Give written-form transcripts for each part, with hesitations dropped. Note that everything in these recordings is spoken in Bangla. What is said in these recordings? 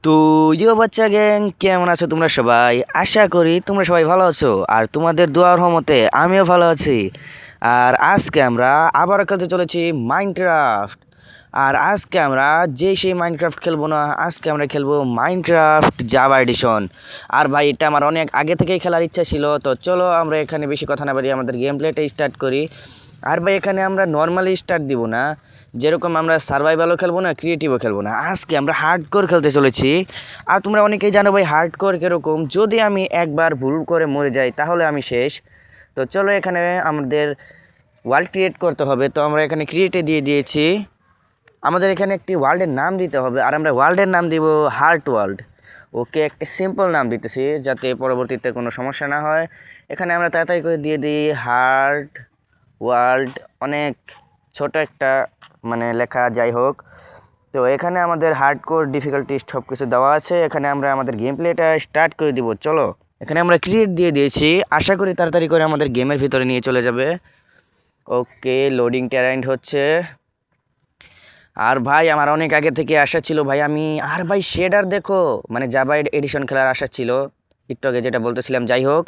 তো বাচ্চা গ্যাং কেমন আছো তোমরা সবাই? আশা করি তোমরা সবাই ভালো আছো আর তোমাদের দোয়ার রহমতে আমিও ভালো আছি। আর আজকে আমরা আবার খেলতে চলেছি মাইনক্রাফট। আর আজকে আমরা সেই মাইনক্রাফট খেলবো না, আজকে আমরা খেলবো মাইনক্রাফট জাভা এডিশন। আর ভাই এটা আমার অনেক আগে থেকেই খেলার ইচ্ছা ছিল। তো চলো আমরা এখানে বেশি কথা না বাড়ি আমাদের গেম প্লেটা স্টার্ট করি। আর ভাই এখানে আমরা নর্মালি স্টার্ট দিব না, যেরকম আমরা সার্ভাইভালও খেলবো না, ক্রিয়েটিভও খেলবো না, আজকে আমরা হার্ডকোর খেলতে চলেছি। আর তোমরা অনেকেই জানো ভাই হার্ডকোর কীরকম, যদি আমি একবার ভুল করে মরে যাই তাহলে আমি শেষ। তো চলো এখানে আমাদের ওয়ার্ল্ড ক্রিয়েট করতে হবে। তো আমরা এখানে ক্রিয়েটে দিয়ে দিয়েছি, আমাদের এখানে একটি ওয়ার্ল্ডের নাম দিতে হবে। আর আমরা ওয়ার্ল্ডের নাম দিব হার্ট ওয়ার্ল্ড। ওকে, একটা সিম্পল নাম দিতেছি যাতে পরবর্তীতে কোনো সমস্যা না হয়। এখানে আমরা তাড়াতাড়ি করে দিয়ে দিই হার্ট ওয়ার্ল্ড, অনেক ছোট একটা লেখা, যাই হোক। তো এখানে আমাদের হার্ডকোর ডিফিকাল্টি সব কিছু দেওয়া আছে। এখানে আমরা আমাদের গেম প্লেটা স্টার্ট করে দিব। চলো এখানে আমরা ক্রিয়েট দিয়ে দিয়েছি, আশা করি তাড়াতাড়ি করে আমাদের গেমের ভিতরে নিয়ে চলে যাবে। ওকে, লোডিং টেরাইন হচ্ছে। আর ভাই আমার অনেক আগে থেকে আশা ছিল ভাই আমি, আর ভাই শেডার দেখো, জাভা এডিশন খেলার আশা ছিল একটু আগে যেটা বলতেছিলাম। যাই হোক,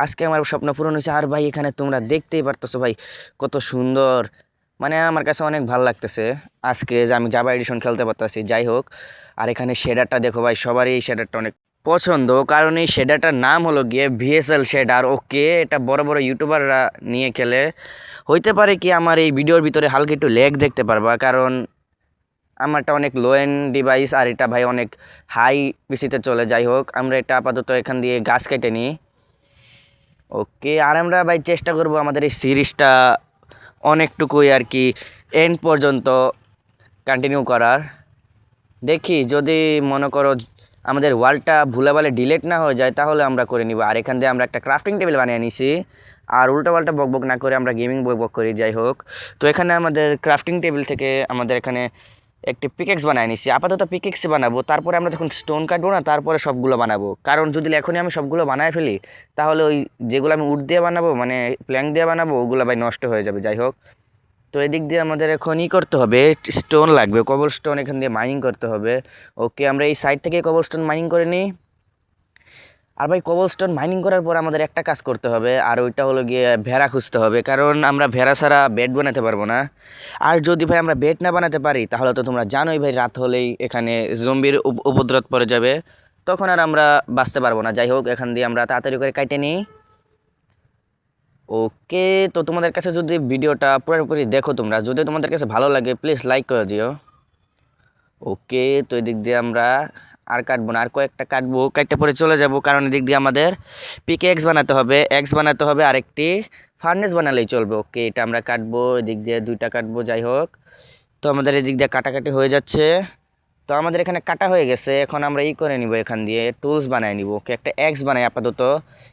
আজকে আমার স্বপ্ন পূরণ হয়েছে। আর ভাই এখানে তোমরা দেখতেই পারতেছো ভাই কত সুন্দর, আমার কাছে অনেক ভালো লাগতেছে আজকে যে আমি জাভা এডিশন খেলতে পারতেছি। যাই হোক, আর এখানে শেডারটা দেখো ভাই, সবারই এই শেডারটা অনেক পছন্দ, কারণ এই শেডারটার নাম হলো গিয়ে ভিএসএল শেডার। ওকে, এটা বড় বড় ইউটিউবাররা নিয়ে খেলে। হইতে পারে কি আমার এই ভিডিওর ভিতরে হালকা একটু ল্যাগ দেখতে পারবা, কারণ আমারটা অনেক লো এন্ড ডিভাইস আর এটা ভাই অনেক হাই পিসিতে চলে। যাই হোক, আমরা এটা আপাতত এখান দিয়ে গাছ কেটে নিই। ওকে, আর আমরা ভাই চেষ্টা করব আমাদের এই সিরিজটা অনেকটুকুই আর কি এন্ড পর্যন্ত কন্টিনিউ করার। দেখি যদি মনে করো আমাদের ওয়ালটা ভুলে ভালে ডিলেট না হয়ে যায় তাহলে আমরা করে নিব। আর এখান দিয়ে আমরা একটা ক্রাফটিং টেবিল বানিয়ে নিছি, আর উল্টো পাল্টা বকবক না করে আমরা গেমিং বকবক করি। যাই হোক, তো এখানে আমাদের ক্রাফটিং টেবিল থেকে আমাদের এখানে একটি পিকেক্স বানিয়ে নিছি। আপাতত পিকেক্স বানাবো, তারপরে আমরা যখন স্টোন কাটবো না তারপরে সবগুলো বানাবো। কারণ যদি এখনই আমি সবগুলো বানায় ফেলি তাহলে ওই যেগুলো আমি উড দিয়ে বানাবো প্ল্যাঙ্ক দিয়ে বানাবো ওগুলো ভাই নষ্ট হয়ে যাবে। যাই হোক, তো এদিক দিয়ে আমাদের এখন করতে হবে, স্টোন লাগবে, কবল স্টোন এখান দিয়ে মাইনিং করতে হবে। ওকে, আমরা এই সাইড থেকে কবল স্টোন মাইনিং করে নিই। আর ভাই কবল স্টোন মাইনিং করার পর আমাদের একটা কাজ করতে হবে, আর ওইটা হলো গিয়ে ভেড়া খুঁজতে হবে, কারণ আমরা ভেড়া ছাড়া বেড বানাতে পারবো না। আর যদি ভাই আমরা বেড না বানাতে পারি তাহলে তো তোমরা জানোই ভাই রাত হলেই এখানে জম্বির উপদ্রব পড়ে যাবে, তখন আর আমরা বাঁচতে পারবো না। যাই হোক, এখান দিয়ে আমরা তাড়াতাড়ি করে কাটে নিই। ওকে, তো তোমাদের কাছে যদি ভিডিওটা পুরোপুরি দেখো, তোমরা যদি তোমাদের কাছে ভালো লাগে প্লিজ লাইক করে দিও। ওকে, তো এদিক দিয়ে আমরা আর কাটবো না, আর কয়েকটা কাটবো, কাটতে পরে চলে যাব, কারণ এদিক দিয়ে আমাদের পিকে এক্স বানাতে হবে, এক্স বানাতে হবে, আরেকটি ফার্নেস বানালেই চলবে। ওকে, এটা আমরা কাটবো, এদিক দিয়ে দুইটা কাটবো। যাই হোক, তো আমাদের এদিক দিয়ে কাটাকাটি হয়ে যাচ্ছে। তো আমাদের এখানে কাটা হয়ে গেছে, এখন আমরা করে নিব, এখান দিয়ে টুলস বানিয়ে নিব। ওকে, একটা এক্স বানাই আপাতত,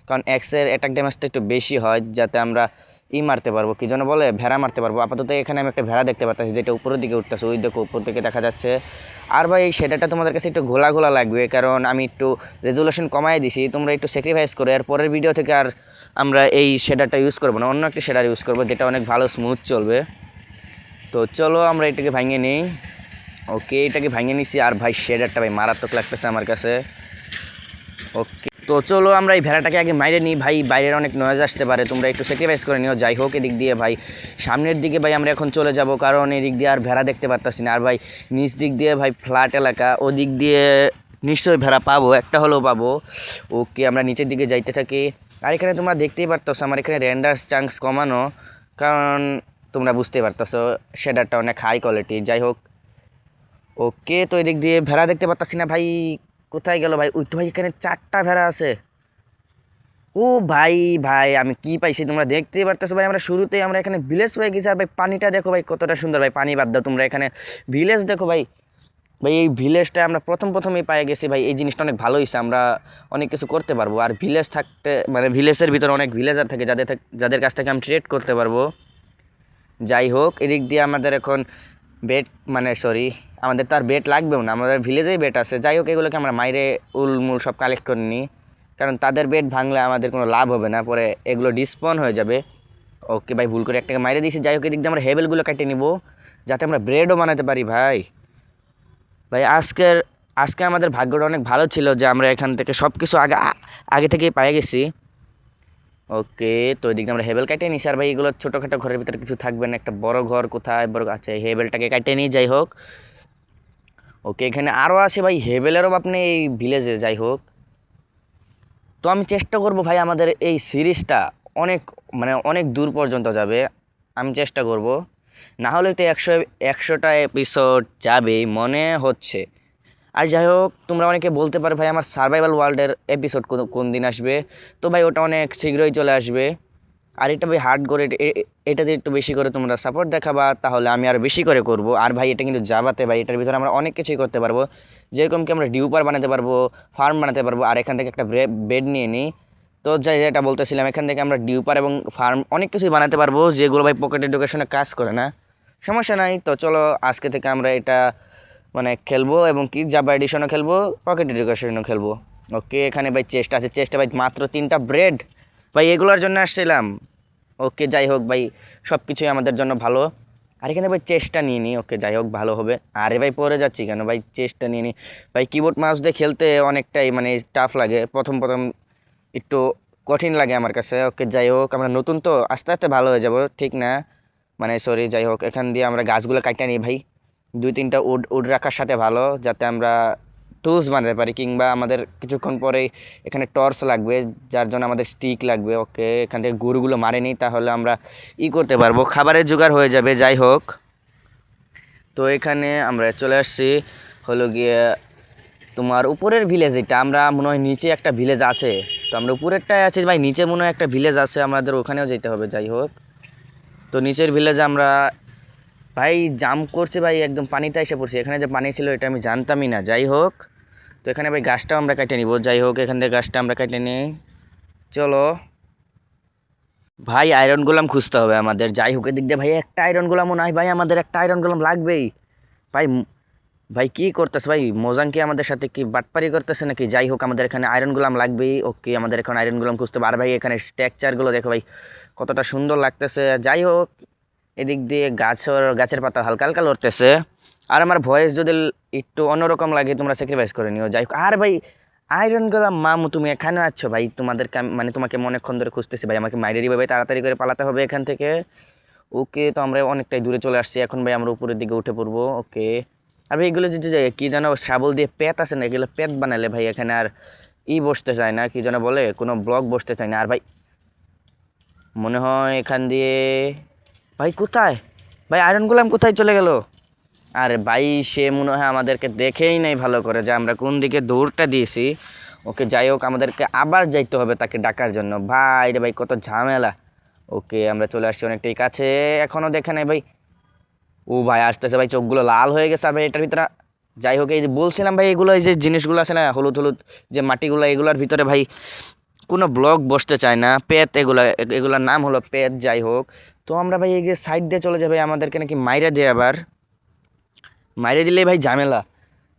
কারণ এক্সের অ্যাটাক ড্যামেজটা একটু বেশি হয়, যাতে আমরা মারতে পারবো, কি যেন বলে, ভেড়া মারতে পারবো। আপাতত এখানে আমি একটা ভেড়া দেখতে পাচ্ছি যেটা উপরের দিকে উঠতেছে, ওই দেখো উপর দিকে দেখা যাচ্ছে। আর ভাই সেটাটা তোমাদের কাছে একটু ঘোলা ঘোলা লাগবে, কারণ আমি একটু রেজুলেশন কমাই দিছি, তোমরা একটু স্যাক্রিফাইস করো। আর পরের ভিডিও থেকে আর আমরা এই শেডারটা ইউজ করবো না, অন্য একটা শেডার ইউজ করবো যেটা অনেক ভালো স্মুথ চলবে। তো চলো আমরা এটাকে ভাঙিয়ে নিই। ওকে, এটাকে ভাঙিয়ে নিছি। আর ভাই শেডারটা ভাই মারাত্মক লাগতেছে আমার কাছে। ওকে, তো চলো আমরা এই ভেড়াটাকে আগে মাইরে নিই ভাই, বাইরের অনেক নয়েজ আসতে পারে, তোমরা একটু স্যাক্রিফাইস করে নিও। যাই হোক, এদিক দিয়ে ভাই সামনের দিকে ভাই আমরা এখন চলে যাব, কারণ এদিক দিয়ে আর ভেড়া দেখতে পারতাছি না। আর ভাই নিচ দিক দিয়ে ভাই ফ্ল্যাট এলাকা, ওদিক দিয়ে নিশ্চয়ই ভেড়া পাবো, একটা হলেও পাবো। ওকে, আমরা নিচের দিকে যাইতে থাকি। আর এখানে তোমরা দেখতেই পারতেছো আমার এখানে রেন্ডার চান্স কমানো, কারণ তোমরা বুঝতেই পারতেছো শেডারটা অনেক হাই কোয়ালিটি। যাই হোক, ওকে, তো এদিক দিয়ে ভেড়া দেখতে পারতাছি না ভাই, কোথায় গেল ভাই? ওই তো ভাই এখানে 4টা ভেড়া আছে। ও ভাই ভাই আমি কি পাইছি তোমরা দেখতেই পারতেছো ভাই, আমরা শুরুতেই আমরা এখানে ভিলেজ হয়ে গেছি। আর ভাই পানিটা দেখো ভাই কতটা সুন্দর, ভাই পানি বাদ দাও, তোমরা এখানে ভিলেজ দেখো ভাই। ভাই এই ভিলেজটা আমরা প্রথমেই পাই গেছি ভাই, এই জিনিসটা অনেক ভালো হয়েছে, আমরা অনেক কিছু করতে পারবো। আর ভিলেজ থাকতে ভিলেজের ভিতরে অনেক ভিলেজার থাকে যাদের কাছ থেকে আমি ট্রেড করতে পারবো। যাই হোক, এদিক দিয়ে আমাদের এখন বেট সরি, আমাদের তো আর বেট লাগবেও না, আমাদের ভিলেজেই বেট আছে। যাই হোক, এগুলোকে আমরা মাইরে উলমুল সব কালেক্ট করে নিই, কারণ তাদের বেট ভাঙলে আমাদের কোনো লাভ হবে না, পরে এগুলো ডিসপন হয়ে যাবে। ওকে ভাই, ভুল করে একটাকে মাইরে দিয়েছি। যাই হোক, এদিক দিয়ে আমরা হেবেলগুলো কেটে নিব যাতে আমরা ব্রেডও বানাতে পারি। ভাই ভাই আজকের আজকে আমাদের ভাগ্যটা অনেক ভালো ছিল যে আমরা এখান থেকে সব কিছু আগে আগে থেকেই পেয়ে গেছি। ওকে, তো এদিকে আমরা হেবেল কাটে নিছি। আর ভাই এগুলো ছোটোখাটো ঘরের ভিতরে কিছু থাকবে না, একটা বড় ঘর কোথায় বড়, আচ্ছা হেবেলটাকে কাটে নিই। যাই হোক, ওকে এখানে আরও আছে ভাই, হেবেলেরও আপনি এই ভিলেজে। যাই হোক, তো আমি চেষ্টা করব ভাই আমাদের এই সিরিজটা অনেক মানে অনেক দূর পর্যন্ত যাবে। আমি চেষ্টা করব, না হলে তো 100টা এপিসোড যাবেই মনে হচ্ছে। আর যাই হোক, তোমরা অনেকে বলতে পারো ভাই আমার সার্ভাইভাল ওয়ার্ল্ডের এপিসোড কোন দিন আসবে। তো ভাই ওটা অনেক শীঘ্রই চলে আসবে। আর এটা ভাই হার্ড করে এটাতে একটু বেশি করে তোমরা সাপোর্ট দেখাবা, তাহলে আমি আর বেশি করে করব। আর ভাই এটা কিন্তু জাভাতে ভাই, এটার ভিতরে আমরা অনেক কিছুই করতে পারবো। যেরকম কি আমরা ডিউপার বানাতে পারবো, ফার্ম বানাতে পারবো। আর এখান থেকে একটা বেড নিয়ে নিই। তো যাই, যেটা বলতেছিলাম, এখান থেকে আমরা ডিউপার এবং ফার্ম অনেক কিছুই বানাতে পারবো, যেগুলো ভাই পকেট এডুকেশনে কাজ করে না। সমস্যা নাই, তো চলো আজকে থেকে আমরা এটা মানে খেলবো, এবং কি জাভা এডিশনও খেলবো, পকেট এডুকেশনও খেলবো। ওকে, এখানে ভাই চেস্ট আছে, চেস্টে ভাই মাত্র 3টা ব্রেড। ভাই এগুলোর জন্য আসছিলাম। ওকে যাই হোক ভাই, সব কিছুই আমাদের জন্য ভালো। আর এখানে ভাই চেস্টটা নিয়ে নিই। ওকে যাই হোক, ভালো হবে। আরে ভাই পরে যাচ্ছি কেন ভাই, চেস্টটা নিয়ে নিই। ভাই কিবোর্ড মাউস দিয়ে খেলতে অনেকটাই মানে টাফ লাগে, প্রথম প্রথম একটু কঠিন লাগে আমার কাছে। ওকে যাই হোক, আমরা নতুন তো, আস্তে আস্তে ভালো হয়ে যাব, ঠিক না? মানে সরি। যাই হোক, এখান দিয়ে আমরা গাছগুলো কাটিয়ে নিই ভাই। 2-3টা উড উড রাখার সাথে ভালো, যাতে আমরা টুলস বানাতে পারি, কিংবা আমাদের কিছুক্ষণ পরেই এখানে টর্চ লাগবে, যার জন্য আমাদের স্টিক লাগবে। ওকে, এখান থেকে গরুগুলো মারে নিই, তাহলে আমরা করতে পারবো, খাবারের জোগাড় হয়ে যাবে। যাই হোক, তো এখানে আমরা চলে আসছি হলো গিয়ে তোমার উপরের ভিলেজ। এটা আমরা মনে হয় নিচে একটা ভিলেজ আছে, তো আমরা উপরেরটায় আছি ভাই, নিচে মনে হয় একটা ভিলেজ আছে, আমাদের ওখানেও যেতে হবে। যাই হোক, তো নিচের ভিলেজে আমরা ভাই জাম্প করছে ভাই, একদম পানিতে এসে পড়ছি। এখানে যে পানি ছিল এটা আমি জানতামই না। যাই হোক, তো এখানে ভাই গাছটাও আমরা কেটে নিব। যাই হোক, এখান থেকে গাছটা আমরা কেটে নিই। চলো ভাই, আয়রন গোলাম খুঁজতে হবে আমাদের। যাই হোক, এদিক দিয়ে ভাই একটা আয়রন গোলামও নাই ভাই, আমাদের একটা আয়রন গোলাম লাগবেই ভাই। ভাই কি করতেছে ভাই, মোজাং কি আমাদের সাথে কি বাটপারি করতেছে নাকি? যাই হোক, আমাদের এখানে আয়রন গোলাম লাগবেই। ওকে, আমাদের এখন আয়রন গোলাম খুঁজতে হবে। আর ভাই এখানে স্ট্রাকচারগুলো দেখো ভাই, কতটা সুন্দর লাগতেছে। যাই হোক, এদিক দিয়ে গাছের পাতা হালকা হালকা লড়তেছে। আর আমার ভয়েস যদি একটু অন্যরকম লাগে, তোমরা স্যাক্রিফাইস করে নিও। যাই হোক, আর ভাই আয়রন গোলাম মামু, তুমি এখানে আছো ভাই? তোমাদেরকে মানে তোমাকে অনেকক্ষণ ধরে খুঁজতেছি ভাই, আমাকে মাইরে দিবে ভাই, তাড়াতাড়ি করে পালাতে হবে এখান থেকে। ওকে, তো আমরা অনেকটাই দূরে চলে আসছি এখন ভাই, আমরা উপরের দিকে উঠে পড়বো। ওকে, আর ভাই এগুলো যে কি যেন শাবল দিয়ে পেত আছে না, এগুলো পেত বানালে ভাই এখানে আর বসতে চায় না, কি যেন বলে, কোনো ব্লক বসতে চায় না। আর ভাই মনে হয় এখান দিয়ে, ভাই কোথায় ভাই আয়রন গোলাম কোথায় চলে গেল? আর ভাই সে মনে হয় আমাদেরকে দেখেই নাই ভালো করে যে আমরা কোন দিকে দৌড়টা দিয়েছি। ওকে যাই হোক, আমাদেরকে আবার যাইতে হবে তাকে ডাকার জন্য। ভাই রে ভাই, কত ঝামেলা। ওকে, আমরা চলে আসছি অনেকটাই কাছে, এখনও দেখে নাই ভাই। ও ভাই আসতেছে ভাই, চোখগুলো লাল হয়ে গেছে। আর ভাই এটার ভিতরে, যাই হোক, এই যে বলছিলাম ভাই, এগুলো এই যে জিনিসগুলো আছে না, হলুদ হলুদ যে মাটিগুলো, এগুলোর ভিতরে ভাই কোনো ব্লক বসতে চায় না, পেত। এগুলার নাম হলো পেত। যাই হোক, তো আমরা ভাই এই যে সাইড দিয়ে চলে যাই ভাই, আমাদেরকে নাকি মাইরা দিয়ে, আবার মাইরে দিলেই ভাই ঝামেলা।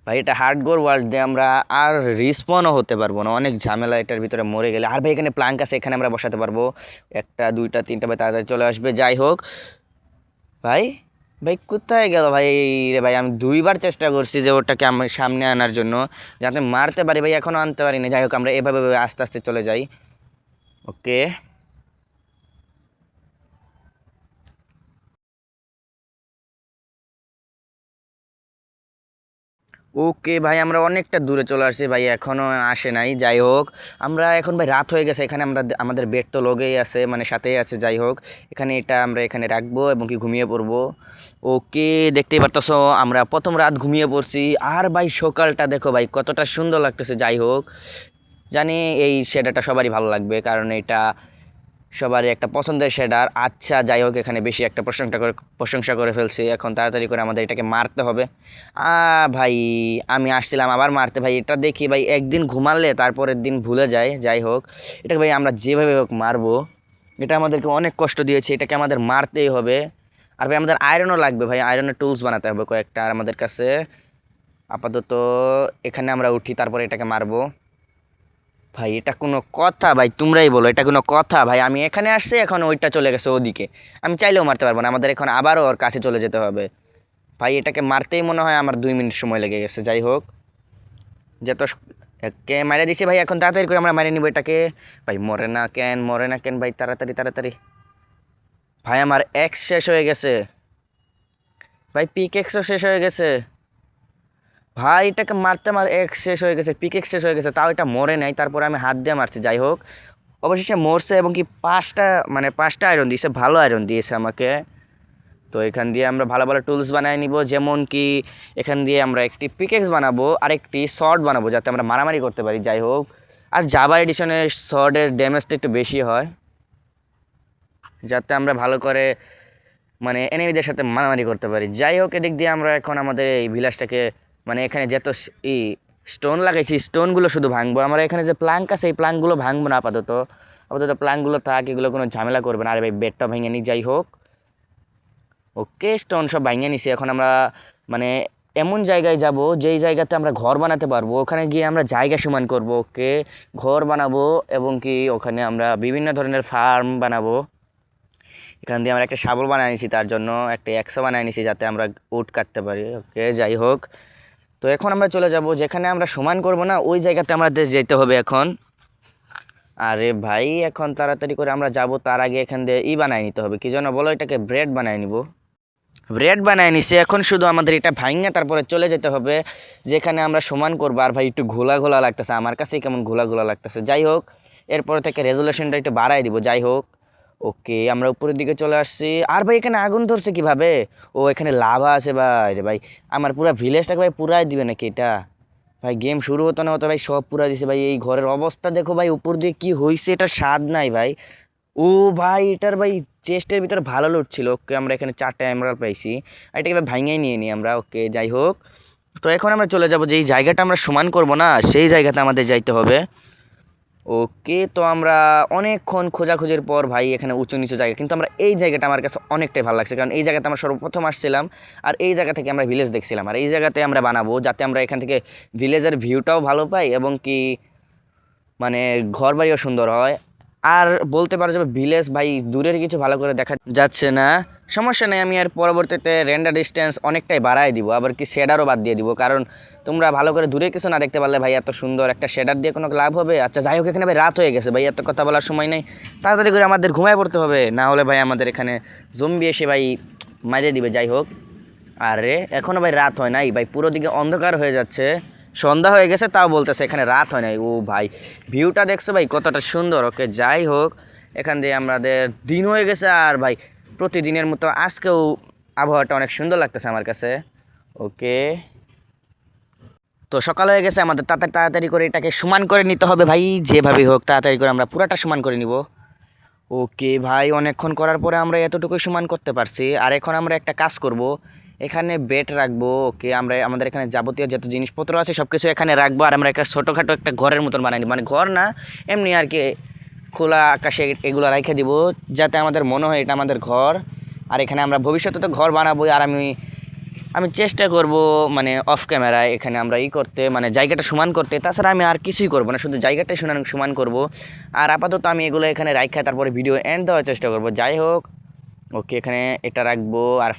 ভাই এটা হার্ডকোর ওয়ার্ল্ড দিয়ে আমরা আর রিস্পনও হতে পারবো না, অনেক ঝামেলা এটার ভিতরে মরে গেলে। আর ভাই এখানে প্লাঙ্ক আছে, এখানে আমরা বসাতে পারবো 1টা 2টা 3টা, ভাই তাড়াতাড়ি চলে আসবে। যাই হোক ভাই, ভাই কোথায় গেল ভাই রে ভাই, আমি 2বার চেষ্টা করছি যে ওটাকে আমি সামনে আনার জন্য, যাতে মারতে পারি ভাই, এখনও আনতে পারিনি। যাই হোক, আমরা এভাবে আস্তে আস্তে চলে যাই। ওকে, ওকে ভাই, আমরা অনেকটা দূরে চলে আসছি ভাই, এখনও আসে নাই। যাই হোক, আমরা এখন ভাই রাত হয়ে গেছে, এখানে আমরা আমাদের বেড তো লগেই আছে, মানে সাথেই আছে। যাই হোক, এখানে এটা আমরা এখানে রাখবো এবং কি ঘুমিয়ে পড়বো। ওকে, দেখতেই পারতেছো আমরা প্রথম রাত ঘুমিয়ে পড়ছি। আর ভাই সকালটা দেখো ভাই, কতটা সুন্দর লাগতেছে। যাই হোক, জানি এই শেডারটা সবারই ভালো লাগবে, কারণ এটা সবারই একটা পছন্দের শেডার। আচ্ছা যাই হোক, এখানে বেশি একটা প্রশংসা করে ফেলছি, এখন তাড়াতাড়ি করে আমাদের এটাকে মারতে হবে। ভাই আমি আসছিলাম আবার মারতে ভাই, এটা দেখি ভাই একদিন ঘুমালে তারপরের দিন ভুলে যায়। যাই হোক, এটাকে ভাই আমরা যেভাবে হোক মারবো, এটা আমাদেরকে অনেক কষ্ট দিয়েছে, এটাকে আমাদের মারতেই হবে। আর ভাই আমাদের আয়রনও লাগবে ভাই, আয়রনের টুলস বানাতে হবে কয়েকটা আর আমাদের কাছে। আপাতত এখানে আমরা উঠি, তারপরে এটাকে মারবো। ভাই এটা কোনো কথা ভাই, তোমরাই বলো এটা কোনো কথা ভাই? আমি এখানে আসছি, এখন ওইটা চলে গেছে ওদিকে, আমি চাইলেও মারতে পারবো না, আমাদের এখন আবারও ওর কাছে চলে যেতে হবে। ভাই এটাকে মারতেই মনে হয় আমার 2 মিনিট সময় লেগে গেছে। যাই হোক, যত কে মারে দিছি ভাই, এখন তাড়াতাড়ি করে আমরা মারে নিব এটাকে। ভাই মরে না কেন ভাই, তাড়াতাড়ি তাড়াতাড়ি। ভাই আমার এক্স শেষ হয়ে গেছে ভাই, পিক এক্সও শেষ হয়ে গেছে ভাই। এটাকে মারতে এক্স শেষ হয়ে গেছে, পিক এক্স শেষ হয়ে গেছে, তাও এটা মরে নাই। তারপরে আমি হাত দিয়ে মারছি, যাই হোক অবশেষে মরছে। এবং কি 5টা আয়রন দিয়েছে, ভালো আয়রন দিয়েছে আমাকে। তো এখান দিয়ে আমরা ভালো ভালো টুলস বানিয়ে নিব, যেমন কি এখান দিয়ে আমরা একটি পিকেক্স বানাবো আর একটি শর্ট বানাবো, যাতে আমরা মারামারি করতে পারি। যাই হোক, আর জাভা এডিশনের শর্টের ড্যামেজটা একটু বেশি হয়, যাতে আমরা ভালো করে মানে এনিমিদের সাথে মারামারি করতে পারি। যাই হোক, এদিক দিয়ে আমরা এখন আমাদের এই ভিলেজটাকে মানে এখানে যত ই স্টোন লাগাইছি, স্টোনগুলো শুধু ভাঙবো। আমরা এখানে যে প্লাঙ্ক আছে, এই প্লাঙ্কগুলো ভাঙবো না আপাতত। প্লাঙ্কগুলো থাক, এগুলো কোনো ঝামেলা করবে না। আর ভাই বেডটা ভেঙে নিই। যাই হোক, ওকে, স্টোন সব ভাঙিয়ে নিছি। এখন আমরা মানে এমন জায়গায় যাব যেই জায়গাতে আমরা ঘর বানাতে পারবো। ওখানে গিয়ে আমরা জায়গা সমান করব, ওকে, ঘর বানাবো। এবং কি ওখানে আমরা বিভিন্ন ধরনের ফার্ম বানাবো। এখান দিয়ে আমরা একটা শাবল বানিয়ে নিছি, তার জন্য একটা 100 বানিয়ে নিছি, যাতে আমরা উড কাটতে পারি। ওকে, যাই হোক, তো এখন আমরা চলে যাব যেখানে আমরা সমান করব না, ওই জায়গাতে আমাদের যেতে হবে এখন। আরে ভাই, এখন তাড়াতাড়ি করে আমরা যাব, তার আগে এখান দিয়ে বানাই নিতে হবে, কি যেন বলো, এটাকে ব্রেড বানাই নিব। ব্রেড বানায় নিছি, এখন শুধু আমাদের এটা ভাঙা তারপরে চলে যেতে হবে যেখানে আমরা সমান করবো। আর ভাই একটু ঘোলা ঘোলা লাগতেছে আমার কাছে, কেমন ঘোলা ঘোলা লাগতেছে। যাই হোক, এরপর থেকে রেজুলেশনটা একটু বাড়াই দিব। যাই হোক, ওকে, আমরা উপরের দিকে চলে আসছি। আর ভাই এখানে আগুন ধরছে কিভাবে? ও, এখানে লাভা আছে ভাই। রে ভাই, আমার পুরো ভিলেজটাকে ভাই পুরাই দিবে নাকি এটা? ভাই গেম শুরু হতো না হতো ভাই সব পুরা দিছে ভাই। এই ঘরের অবস্থা দেখো ভাই, উপর দিয়ে কি হয়েছে, এটা স্বাদ নাই ভাই। ও ভাই, এটার ভাই চেস্টের ভিতরে ভালো লুট ছিল। ওকে, আমরা এখানে 4টা এমরাল্ড পাইছি, আর এটাকে ভাঙিয়ে নিয়ে নিই আমরা। ওকে, যাই হোক, তো এখন আমরা চলে যাব যেই জায়গাটা আমরা সমান করব না, সেই জায়গাতে আমাদের যাইতে হবে। ওকে, তো আমরা অনেকক্ষণ খোঁজাখুঁজির পর ভাই এখানে উঁচু নিচু জায়গা, কিন্তু আমরা এই জায়গাটা আমার কাছে অনেকটাই ভালো লাগছে, কারণ এই জায়গাতে আমরা সর্বপ্রথম আসছিলাম, আর এই জায়গা থেকে আমরা ভিলেজ দেখছিলাম। আর এই জায়গাতে আমরা বানাবো, যাতে আমরা এখান থেকে ভিলেজের ভিউটাও ভালো পাই, এবং কি মানে ঘর বাড়িও সুন্দর হয়। আর বলতে পারো যে ভিলেজ ভাই দূরের কিছু ভালো করে দেখা যাচ্ছে না, সমস্যা নেই। আমি আর পরবর্তীতে রেন্ডার ডিস্টেন্স অনেকটাই বাড়াই দিব, আবার কি শেডারও বাদ দিয়ে দিব, কারণ তোমরা ভালো করে দূরের কিছু না দেখতে পারলে ভাই এত সুন্দর একটা শেডার দিয়ে কোনো লাভ হবে? আচ্ছা, যাই হোক, এখানে ভাই রাত হয়ে গেছে ভাই, এত কথা বলার সময় নেই, তাড়াতাড়ি করে আমাদের ঘুমায় পড়তে হবে, না হলে ভাই আমাদের এখানে জম্বি এসে ভাই মারিয়ে দিবে। যাই হোক, আরে এখনও ভাই রাত হয় নাই ভাই, পুরো দিকে অন্ধকার হয়ে যাচ্ছে, সন্ধ্যা হয়ে গেছে, তাও বলতেছে এখানে রাত হয় নাই। ও ভাই, ভিউটা দেখছো ভাই কতটা সুন্দর। ওকে, যাই হোক, এখান দিয়ে আমাদের দিন হয়ে গেছে, আর ভাই প্রতিদিনের মতো আজকেও আবহাওয়াটা অনেক সুন্দর লাগতেছে আমার কাছে। ওকে, তো সকাল হয়ে গেছে, আমাদের তাড়াতাড়ি তাড়াতাড়ি করে এটাকে সমান করে নিতে হবে ভাই, যেভাবেই হোক তাড়াতাড়ি করে আমরা পুরাটা সমান করে নিব। ওকে ভাই, অনেকক্ষণ করার পরে আমরা এতটুকুই সমান করতে পারছি। আর এখন আমরা একটা কাজ করব, এখানে বেড রাখবো। ওকে, আমরা আমাদের এখানে যাবতীয় যত জিনিসপত্র আছে সব কিছু এখানে রাখবো, আর আমরা একটা ছোটোখাটো একটা ঘরের মতন বানাই নিব, মানে ঘর না, এমনি আর কি খোলা আকাশে এগুলো রেখে দিব, যাতে আমাদের মনে হয় এটা আমাদের ঘর। আর এখানে আমরা ভবিষ্যতে তো ঘর বানাবোই। আর আমি আমি চেষ্টা করব মানে অফ ক্যামেরায় এখানে আমরা করতে, মানে জায়গাটা সমান করতে। তাছাড়া আমি আর কিছুই করব না, শুধু জায়গাটাই সমান করব। আর আপাতত আমি এগুলো এখানে রাখা, তারপরে ভিডিও এন্ড দেওয়ার চেষ্টা করব। যাই হোক, ওকে, এখানে এটা রাখবো। আর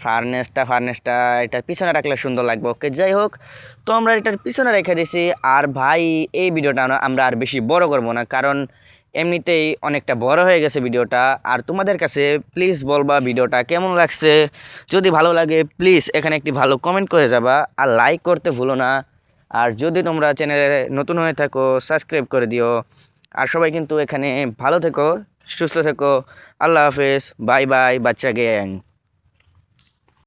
ফার্নেসটা এটার পিছনে রাখলে সুন্দর লাগবে। ওকে, যাই হোক, তো আমরা এটার পিছনে রেখে দিছি। আর ভাই এই ভিডিওটা আমরা আর বেশি বড় করব না, কারণ এমনিতেই অনেকটা বড় হয়ে গেছে ভিডিওটা। আর তোমাদের কাছে প্লিজ বলবা ভিডিওটা কেমন লাগছে। যদি ভালো লাগে প্লিজ এখানে একটি ভালো কমেন্ট করে যাবা, আর লাইক করতে ভুলো না। আর যদি তোমরা চ্যানেলে নতুন হয়ে থাকো সাবস্ক্রাইব করে দিও। আর সবাই কিন্তু এখানে ভালো থেকো, সুস্থ থেকো। আল্লাহ হাফেজ, বাই বাই বাচ্চা গ্যাং।